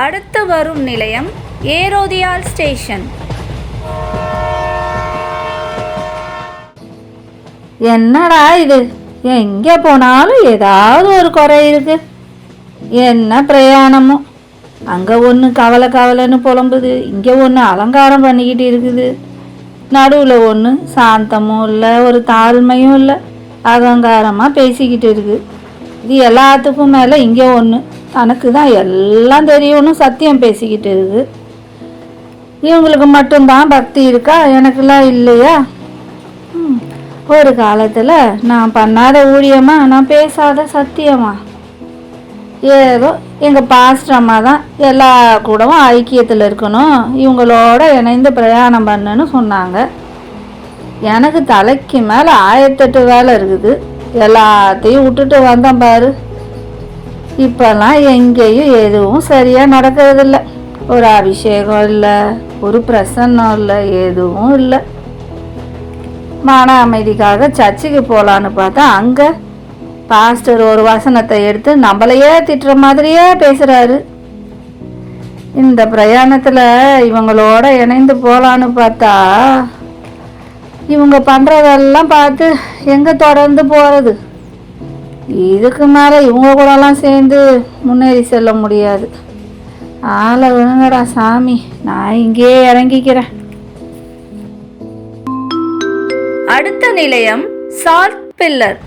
அடுத்து வரும் நிலையம் ஏரோதியால் ஸ்டேஷன். என்னடா இது, எங்கே போனாலும் ஏதாவது ஒரு குறை இருக்கு. என்ன பிரயாணமோ, அங்கே ஒன்று கவலை கவலைன்னு புலம்புது, இங்கே ஒன்று அலங்காரம் பண்ணிக்கிட்டு இருக்குது. நடுவில் ஒன்று சாந்தமும் இல்லை, ஒரு தாழ்மையும் இல்லை, அகங்காரமாக பேசிக்கிட்டு இருக்குது. இது எல்லாத்துக்கும் மேலே இங்கே ஒன்று தனக்கு தான் எல்லாம் தெரியும்னு சத்தியம் பேசிக்கிட்டு இருக்குது. இவங்களுக்கு மட்டும்தான் பக்தி இருக்கா, எனக்கெல்லாம் இல்லையா? ஒரு காலத்தில் நான் பண்ணாத ஊழியமா, நான் பேசாத சத்தியமா? ஏதோ எங்கள் பாஸ்டர் அம்மா தான் எல்லா கூடவும் ஐக்கியத்தில் இருக்கணும், இவங்களோட இணைந்து பிரயாணம் பண்ணுன்னு சொன்னாங்க. எனக்கு தலைக்கு மேலே 1008 வேலை இருக்குது. எல்லாத்தையும் விட்டுட்டு வந்தேன் பாரு. இப்போல்லாம் எங்கேயும் எதுவும் சரியாக நடக்கிறதில்ல. ஒரு அபிஷேகம் இல்லை, ஒரு பிரசன்னம் இல்லை, எதுவும் இல்லை. மன அமைதிக்காக சர்ச்சுக்கு போகலான்னு பார்த்தா அங்கே பாஸ்டர் ஒரு வசனத்தை எடுத்து நம்மளையே திட்டுற மாதிரியே பேசுகிறாரு. இந்த பிரயாணத்தில் இவங்களோட இணைந்து போகலான்னு பார்த்தா இவங்க பண்ணுறதெல்லாம் பார்த்து எங்கே தொடர்ந்து போகிறது? இதுக்கு மேலே இவங்க கூடலாம் சேர்ந்து முன்னேறி செல்ல முடியாது. ஆளை விழுங்கடா சாமி, நான் இங்கேயே இறங்கிக்கிறேன். அடுத்த நிலையம் சால்ட் பில்லர்.